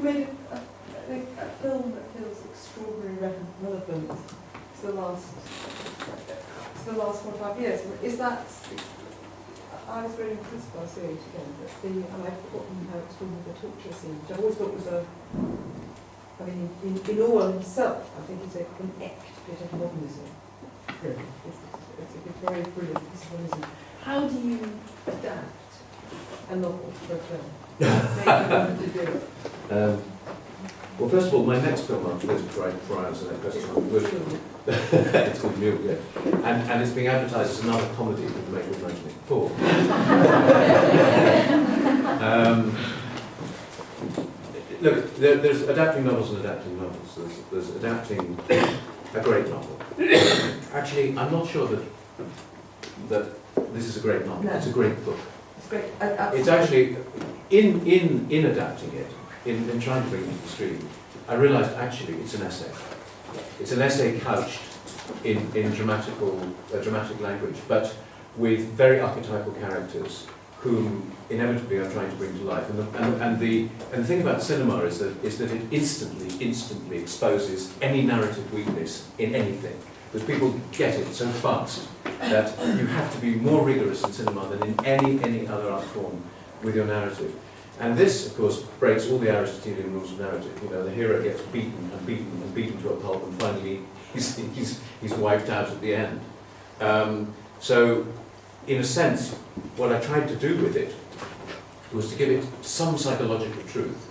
made a film that feels extraordinarily relevant to the last 4 or 5 years. Is that? I was very impressed by seeing it again, but and I've forgotten how extraordinary the torture scene, which I always thought was I mean, in Orwell himself, I think it's an act bit of modernism. Really. It's a very brilliant piece of modernism. How do you adapt a novel for a film? Make you want to do it? Well, first of all, my next film after this, before I answer that question, it's called Mule, yeah. And it's being advertised as another comedy called Make Good 1984. Look, there's adapting novels and adapting novels. There's adapting a great novel. Actually, I'm not sure that this is a great novel. No. It's a great book. It's great. It's actually, in adapting it, in trying to bring it to the screen, I realised actually it's an essay. It's an essay couched in dramatic language, but with very archetypal characters whom inevitably I'm trying to bring to life. And the thing about cinema is that it instantly exposes any narrative weakness in anything. Because people get it so fast that you have to be more rigorous in cinema than in any other art form with your narrative. And this, of course, breaks all the Aristotelian rules of narrative. You know, the hero gets beaten and beaten and beaten to a pulp, and finally he's wiped out at the end. So, in a sense, what I tried to do with it was to give it some psychological truth,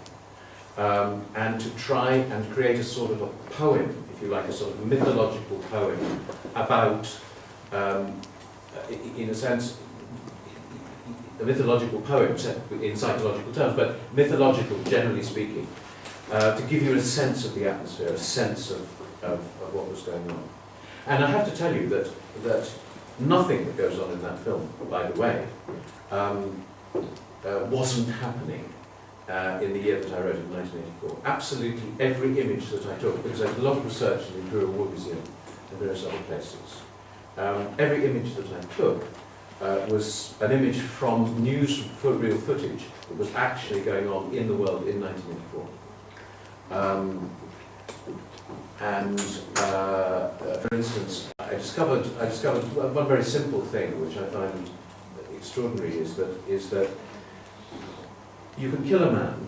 and to try and create a sort of a poem, if you like, a sort of mythological poem about, in a sense, a mythological poem set in psychological terms, but mythological, generally speaking, to give you a sense of the atmosphere, a sense of what was going on. And I have to tell you that nothing that goes on in that film, by the way, wasn't happening in the year that I wrote it in 1984. Absolutely every image that I took, because I did a lot of research in the Imperial War Museum and various other places, every image that I took was an image from news real footage that was actually going on in the world in 1984. For instance, I discovered one very simple thing which I find extraordinary is that you can kill a man,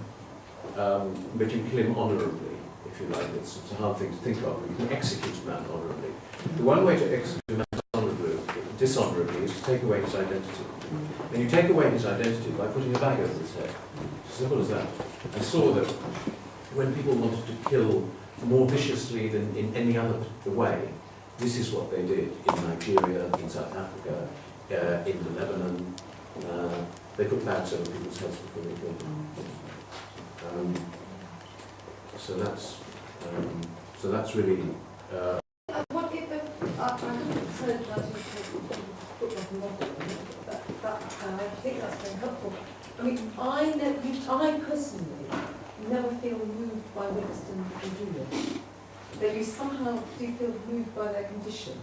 but you can kill him honourably, if you like. It's a hard thing to think of. You can execute a man honourably. The one way to execute a man dishonourably is to take away his identity. And you take away his identity by putting a bag over his head. Simple as that. I saw that when people wanted to kill more viciously than in any other way, this is what they did in Nigeria, in South Africa, in Lebanon. They put bags over people's heads before they killed them. So that's really. What if I haven't said that you put like a model, and I think that's very helpful. I mean, I personally never feel moved by Winston and Julia. That you somehow do feel moved by their condition.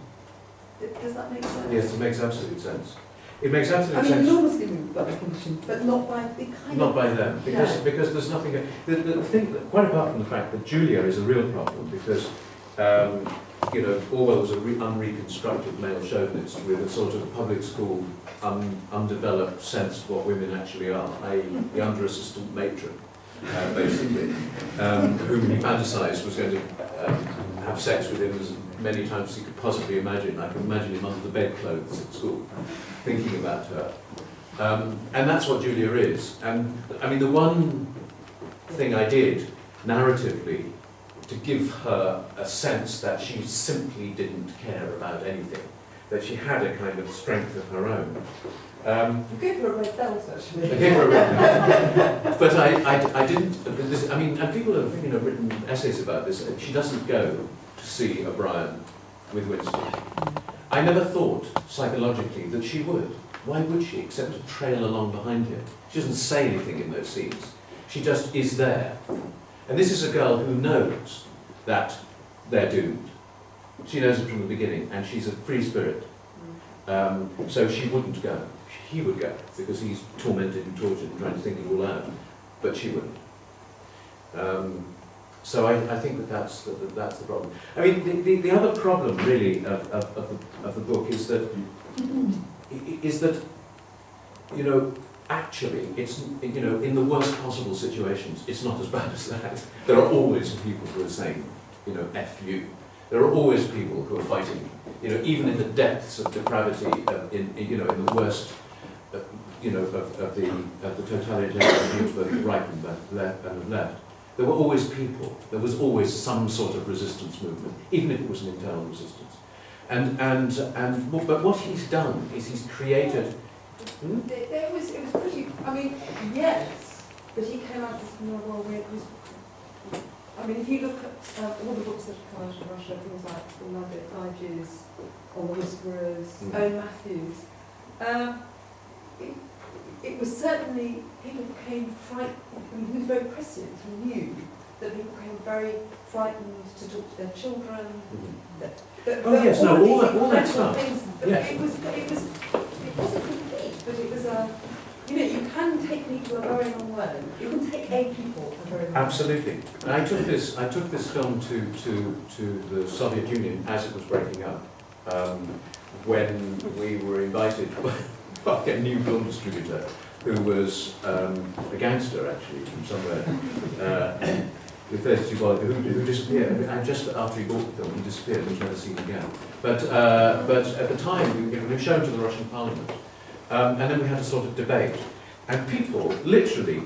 Does that make sense? Yes, it makes absolute sense. It makes absolute sense. I mean, enormously moved by their condition, but not by the kind Not of... by them, because there's nothing... The thing, quite apart from the fact that Julia is a real problem, because, you know, Orwell was an unreconstructed male chauvinist with a sort of public school, undeveloped sense of what women actually are, i.e. the under-assistant matron, basically, whom he fantasised was going to have sex with him as many times as he could possibly imagine. I can imagine him under the bedclothes at school, thinking about her. And that's what Julia is. And I mean, the one thing I did, narratively, to give her a sense that she simply didn't care about anything, that she had a kind of strength of her own. You gave her a red belt, actually. I gave her a red belt. But I didn't, I mean, and people have, you know, written essays about this. She doesn't go to see O'Brien with Winston. I never thought, psychologically, that she would. Why would she, except to trail along behind him? She doesn't say anything in those scenes. She just is there. And this is a girl who knows that they're doomed. She knows it from the beginning, and she's a free spirit. So she wouldn't go. He would go, because he's tormented and tortured and trying to think it all out. But she wouldn't. So I think that's the problem. I mean, the other problem really of the book is that you know, actually it's, you know, in the worst possible situations it's not as bad as that. There are always people who are saying, you know, F you. There are always people who are fighting, you know, even in the depths of depravity, you know, in the worst, you know, of the totalitarian regimes, both right and left. There were always people. There was always some sort of resistance movement, even if it was an internal resistance. But what he's done is he's created. It was pretty. I mean, yes, but he came out with more where it was. I mean, if you look at all the books that have come out of Russia, things like The Nugget, Iges, or The Whisperers, Owen Matthews, it was certainly, people became frightened. I mean, he was very prescient. He knew that people became very frightened to talk to their children. Oh yes, no, all that stuff. Things, Yes. It wasn't complete, but it was a. You know, you can take people a very long way. You can take a people a very long way. Absolutely. And I took this film to the Soviet Union as it was breaking up, when we were invited by a new film distributor who was a gangster actually from somewhere. With 32 volumes, who disappeared. And just after he bought the film, he disappeared and was never seen again. But at the time, we were shown to the Russian Parliament. And then we had a sort of debate. And people literally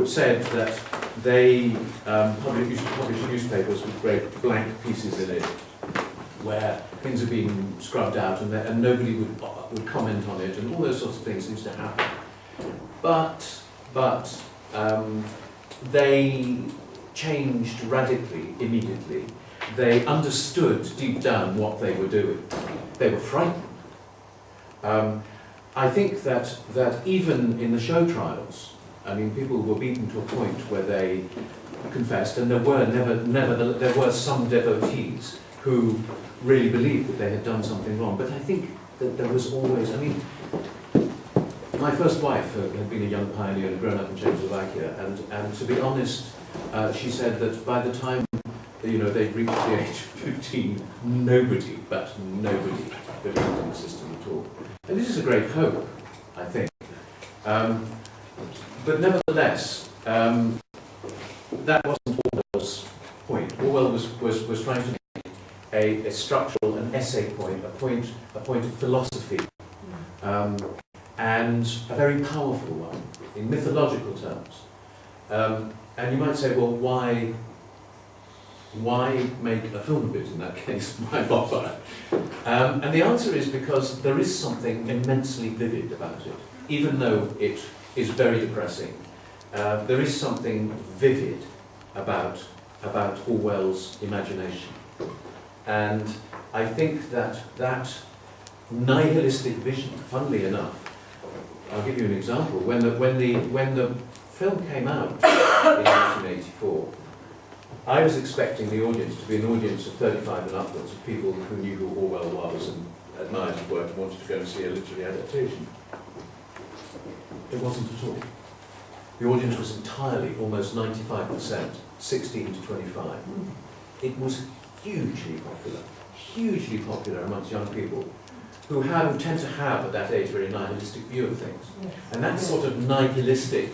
said that they used to publish newspapers with great blank pieces in it, where things are being scrubbed out and nobody would comment on it, and all those sorts of things used to happen. But they changed radically, immediately. They understood deep down what they were doing. They were frightened. I think that even in the show trials, I mean, people were beaten to a point where they confessed, and there were some devotees who really believed that they had done something wrong. But I think that there was always, I mean, my first wife had been a young pioneer and grown up in Czechoslovakia, and to be honest, she said that by the time, you know, they'd reached the age of 15, nobody believed in the system at all. And this is a great hope, I think. But nevertheless, that wasn't Orwell's point. Orwell was trying to make a structural, an essay point, a point of philosophy, and a very powerful one, in mythological terms. And you might say, well, why make a film of it in that case? Why bother? And the answer is because there is something immensely vivid about it, even though it is very depressing. There is something vivid about Orwell's imagination, and I think that nihilistic vision, funnily enough, I'll give you an example. When the film came out in 1984, I was expecting the audience to be an audience of 35 and upwards, of people who knew who Orwell was and admired his work and wanted to go and see a literary adaptation. It wasn't at all. The audience was entirely, almost 95%, 16 to 25. It was hugely popular amongst young people who tend to have, at that age, a very nihilistic view of things. Yes. And that sort of nihilistic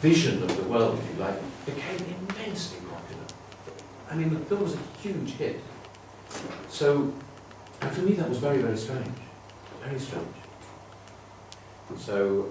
vision of the world, if you like, became immensely popular. I mean, the film was a huge hit. So, and for me that was very, very strange. Very strange. So,